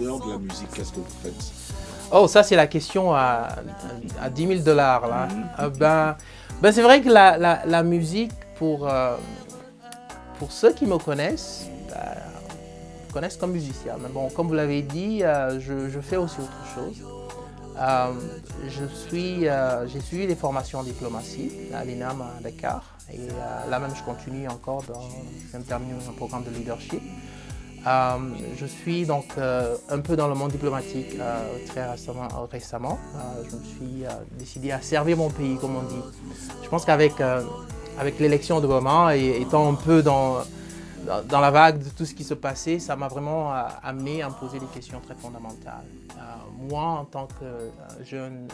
dehors de la musique, qu'est-ce que vous faites? Oh, ça c'est la question à 10 000 $. Là. C'est vrai que la musique, pour ceux qui me connaissent, me connaissent comme musicien. Mais bon, comme vous l'avez dit, je fais aussi autre chose. J'ai suivi des formations en diplomatie à l'INAM à Dakar. Et là même, je continue encore, je viens de terminer un programme de leadership. Je suis donc un peu dans le monde diplomatique très récemment. Je me suis décidé à servir mon pays, comme on dit. Je pense qu'avec l'élection d'Obama et étant un peu dans la vague de tout ce qui se passait, ça m'a vraiment amené à me poser des questions très fondamentales. Moi, en tant que jeune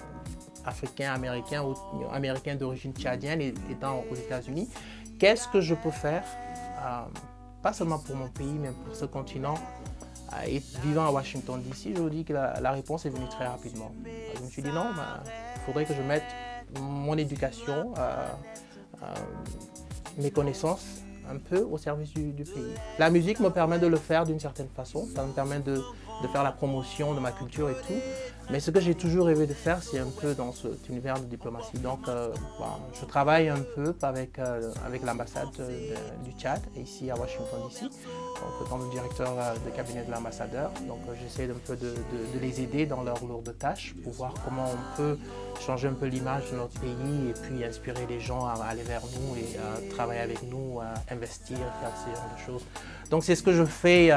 africain, américain ou américain d'origine tchadienne et étant aux États-Unis, qu'est-ce que je peux faire, pas seulement pour mon pays, mais pour ce continent, et vivant à Washington DC, je vous dis que la réponse est venue très rapidement. Je me suis dit non, il faudrait que je mette mon éducation, mes connaissances, un peu au service du pays. La musique me permet de le faire d'une certaine façon, ça me permet de faire la promotion de ma culture et tout, mais ce que j'ai toujours rêvé de faire, c'est un peu dans cet univers de diplomatie. Donc, je travaille un peu avec l'ambassade du Tchad, ici à Washington DC, donc, comme directeur de cabinet de l'ambassadeur. Donc, j'essaie un peu de les aider dans leurs lourdes tâches pour voir comment on peut changer un peu l'image de notre pays et puis inspirer les gens à aller vers nous et travailler avec nous, investir, faire ce genre de choses. Donc, c'est ce que je fais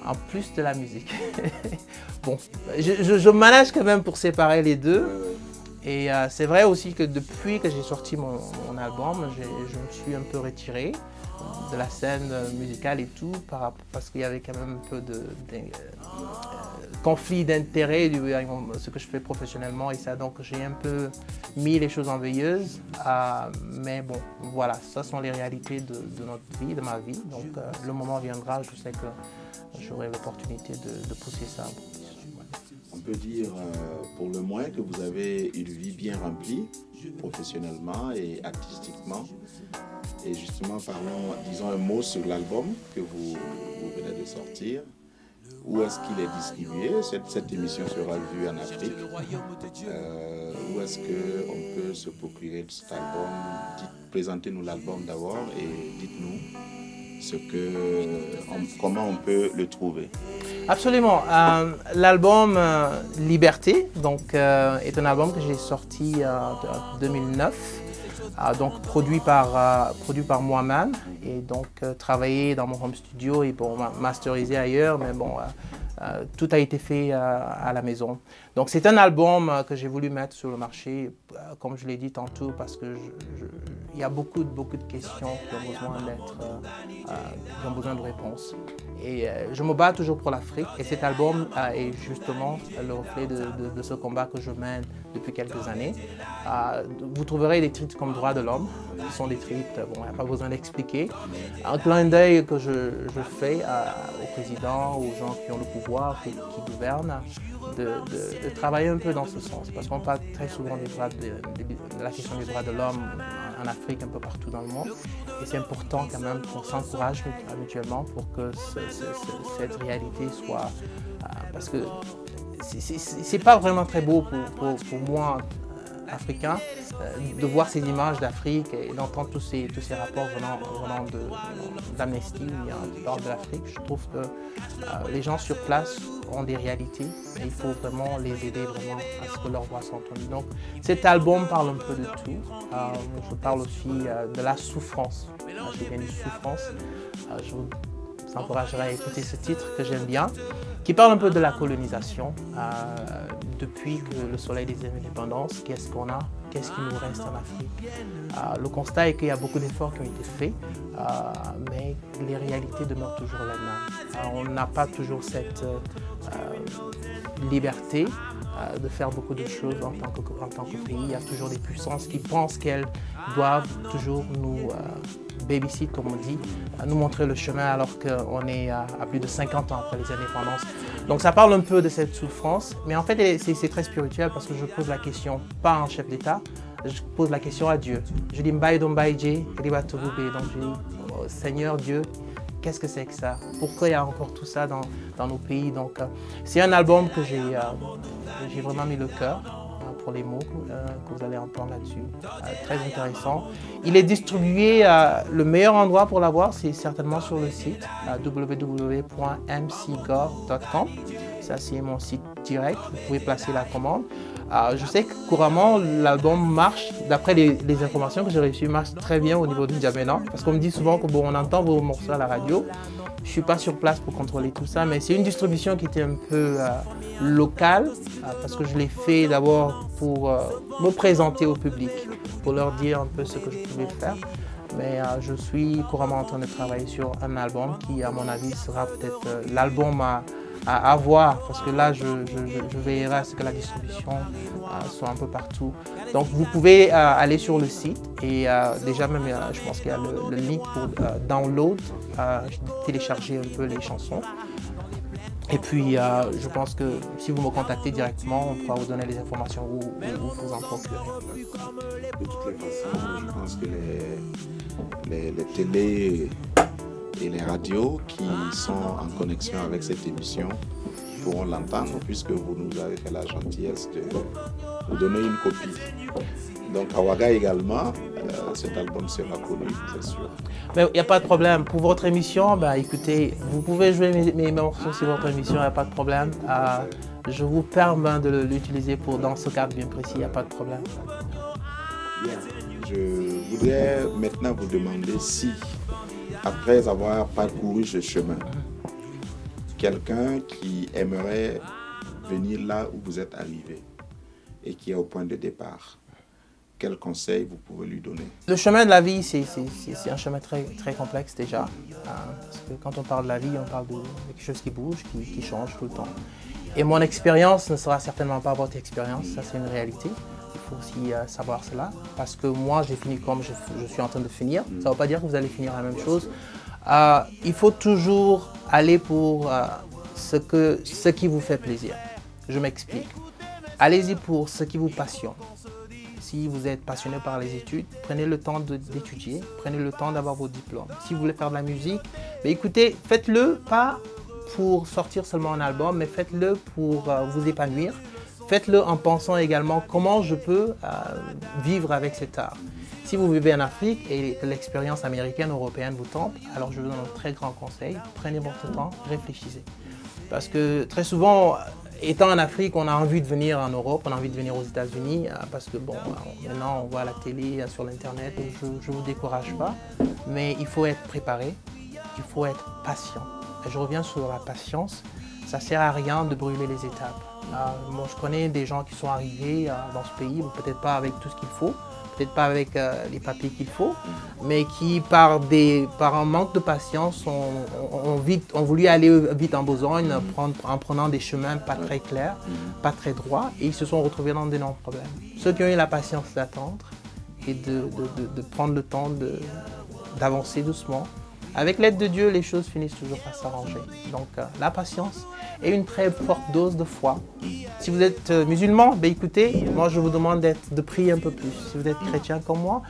en plus de la musique. Bon, je manage quand même pour séparer les deux. Et c'est vrai aussi que depuis que j'ai sorti mon album, je me suis un peu retiré de la scène musicale et tout, parce qu'il y avait quand même un peu de conflit d'intérêts, ce que je fais professionnellement et ça. Donc j'ai un peu mis les choses en veilleuse. Mais bon, voilà, ça sont les réalités de notre vie, de ma vie. Donc le moment viendra, je sais que j'aurai l'opportunité de pousser ça. On peut dire pour le moins que vous avez une vie bien remplie, professionnellement et artistiquement. Et justement, disons un mot sur l'album que vous venez de sortir. Où est-ce qu'il est distribué? Cette émission sera vue en Afrique. Où est-ce qu'on peut se procurer cet album? Présentez-nous l'album d'abord et dites-nous comment on peut le trouver. Absolument. L'album Liberté est un album que j'ai sorti en 2009. Donc produit par moi-même et donc travaillé dans mon home studio et pour masteriser ailleurs, mais bon, tout a été fait à la maison. Donc c'est un album que j'ai voulu mettre sur le marché, comme je l'ai dit tantôt, parce que il y a beaucoup de questions qui ont besoin de réponses. Et je me bats toujours pour l'Afrique et cet album est justement le reflet de ce combat que je mène depuis quelques années. Vous trouverez des titres comme Droits de l'homme, qui sont des titres, bon, il n'y a pas besoin d'expliquer. Un clin d'œil que je fais au président, aux gens qui ont le pouvoir, qui gouvernent, de travailler un peu dans ce sens. Parce qu'on parle très souvent de la question des droits de l'homme en Afrique, un peu partout dans le monde. Et c'est important quand même qu'on s'encourage mutuellement pour que cette réalité soit... parce que c'est pas vraiment très beau pour moi, africain, de voir ces images d'Afrique et d'entendre tous ces rapports venant d'Amnesty qui parlent de l'Afrique. Je trouve que les gens sur place ont des réalités et il faut vraiment les aider vraiment à ce que leur voix soit entendue. Donc cet album parle un peu de tout. Je parle aussi de la souffrance. J'ai bien dit souffrance. Je vous encouragerai à écouter ce titre que j'aime bien, qui parle un peu de la colonisation. Depuis que le soleil des indépendances, qu'est-ce qu'on a? Qu'est-ce qui nous reste en Afrique? Le constat est qu'il y a beaucoup d'efforts qui ont été faits, mais les réalités demeurent toujours les mêmes. On n'a pas toujours cette liberté de faire beaucoup de choses en tant que pays. Il y a toujours des puissances qui pensent qu'elles doivent toujours nous babysit, comme on dit, nous montrer le chemin alors qu'on est à plus de 50 ans après les indépendances. Donc ça parle un peu de cette souffrance, mais en fait c'est très spirituel parce que je pose la question, pas à un chef d'État, je pose la question à Dieu. Je dis Mbaye Dombaye Ribatouboubé, donc je dis Seigneur Dieu, qu'est-ce que c'est que ça? Pourquoi il y a encore tout ça dans nos pays? Donc, c'est un album que j'ai vraiment mis le cœur pour les mots que vous allez entendre là-dessus. Très intéressant. Il est distribué, le meilleur endroit pour l'avoir, c'est certainement sur le site www.mcgov.com. Ça, c'est mon site direct. Vous pouvez placer la commande. Je sais que couramment, l'album marche, d'après les informations que j'ai reçues, marche très bien au niveau du N'Djamena. Parce qu'on me dit souvent que on entend vos morceaux à la radio. Je ne suis pas sur place pour contrôler tout ça, mais c'est une distribution qui était un peu locale, parce que je l'ai fait d'abord pour me présenter au public, pour leur dire un peu ce que je pouvais faire. Mais je suis couramment en train de travailler sur un album qui, à mon avis, sera peut-être l'album à voir, parce que là, je veillerai à ce que la distribution soit un peu partout. Donc, vous pouvez aller sur le site et déjà même, je pense qu'il y a le link pour download, télécharger un peu les chansons. Et puis, je pense que si vous me contactez directement, on pourra vous donner les informations où vous en procurer. De toutes les façons, je pense que les télés et les radios qui sont en connexion avec cette émission pourront l'entendre, puisque vous nous avez fait la gentillesse de nous donner une copie. Donc à Ouaga également, cet album sera connu, c'est sûr. Mais il n'y a pas de problème. Pour votre émission, écoutez, vous pouvez jouer mes morceaux sur votre émission, il n'y a pas de problème. Je vous permets de l'utiliser dans ce cadre bien précis, il n'y a pas de problème. Bien. Je voudrais maintenant vous demander si, après avoir parcouru ce chemin, quelqu'un qui aimerait venir là où vous êtes arrivé et qui est au point de départ, quel conseil vous pouvez lui donner? Le chemin de la vie, c'est un chemin très, très complexe déjà. Parce que quand on parle de la vie, on parle de quelque chose qui bouge, qui change tout le temps. Et mon expérience ne sera certainement pas votre expérience, ça c'est une réalité. Il faut aussi savoir cela, parce que moi j'ai fini comme je suis en train de finir. Ça ne veut pas dire que vous allez finir la même chose. Il faut toujours aller pour ce qui vous fait plaisir. Je m'explique. Allez-y pour ce qui vous passionne. Si vous êtes passionné par les études, prenez le temps d'étudier, prenez le temps d'avoir vos diplômes. Si vous voulez faire de la musique, écoutez, faites-le pas pour sortir seulement un album, mais faites-le pour vous épanouir. Faites-le en pensant également comment je peux vivre avec cet art. Si vous vivez en Afrique et que l'expérience américaine, européenne vous tente, alors je vous donne un très grand conseil, prenez votre temps, réfléchissez. Parce que très souvent, étant en Afrique, on a envie de venir en Europe, on a envie de venir aux États-Unis, parce que maintenant on voit la télé, sur l'internet, je ne vous décourage pas, mais il faut être préparé, il faut être patient. Et je reviens sur la patience, ça ne sert à rien de brûler les étapes. Moi, je connais des gens qui sont arrivés dans ce pays, peut-être pas avec tout ce qu'il faut, peut-être pas avec les papiers qu'il faut, mais qui, par un manque de patience, ont voulu aller vite en besogne, en prenant des chemins pas très clairs, pas très droits, et ils se sont retrouvés dans d'énormes problèmes. Ceux qui ont eu la patience d'attendre et de prendre le temps d'avancer doucement, avec l'aide de Dieu, les choses finissent toujours par s'arranger. Donc la patience et une très forte dose de foi. Si vous êtes musulman, écoutez, moi je vous demande de prier un peu plus. Si vous êtes chrétien comme moi,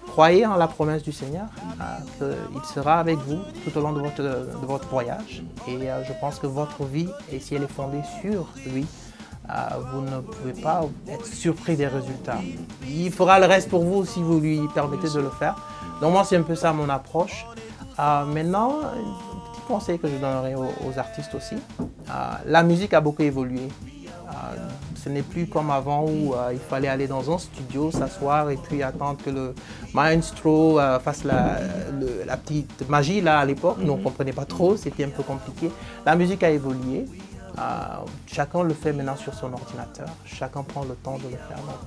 croyez en la promesse du Seigneur, qu'il sera avec vous tout au long de votre voyage. Et je pense que votre vie, et si elle est fondée sur lui, vous ne pouvez pas être surpris des résultats. Il fera le reste pour vous si vous lui permettez de le faire. Donc moi c'est un peu ça mon approche. Maintenant, un petit conseil que je donnerai aux artistes aussi, la musique a beaucoup évolué. Ce n'est plus comme avant où il fallait aller dans un studio, s'asseoir et puis attendre que le maestro fasse la petite magie là à l'époque. Nous on ne comprenait pas trop, c'était un peu compliqué. La musique a évolué. Chacun le fait maintenant sur son ordinateur. Chacun prend le temps de le faire. Donc,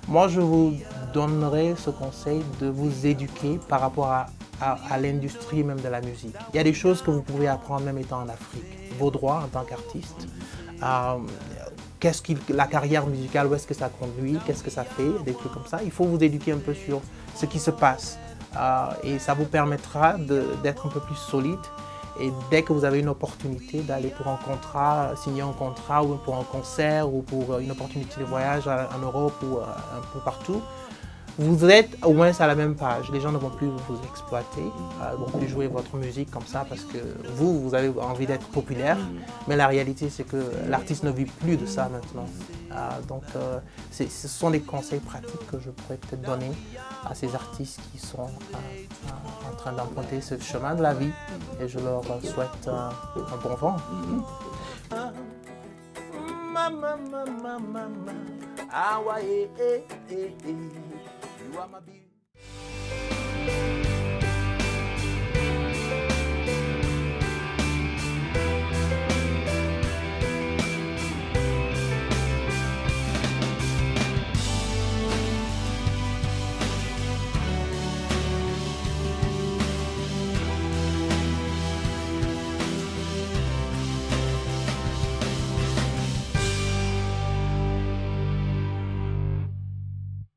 moi, je vous donnerai ce conseil de vous éduquer par rapport à l'industrie même de la musique. Il y a des choses que vous pouvez apprendre même étant en Afrique. Vos droits en tant qu'artiste, la carrière musicale, où est-ce que ça conduit, qu'est-ce que ça fait, des trucs comme ça. Il faut vous éduquer un peu sur ce qui se passe et ça vous permettra d'être un peu plus solide. Et dès que vous avez une opportunité d'aller pour un contrat, signer un contrat ou pour un concert ou pour une opportunité de voyage en Europe ou un peu partout, vous êtes au moins à la même page. Les gens ne vont plus vous exploiter, ne vont plus jouer votre musique comme ça parce que vous avez envie d'être populaire. Mais la réalité, c'est que l'artiste ne vit plus de ça maintenant. Donc, ce sont des conseils pratiques que je pourrais peut-être donner à ces artistes qui sont en train d'emprunter ce chemin de la vie. Et je leur souhaite un bon vent. Mama, mama, mama, ah, ouais, you are my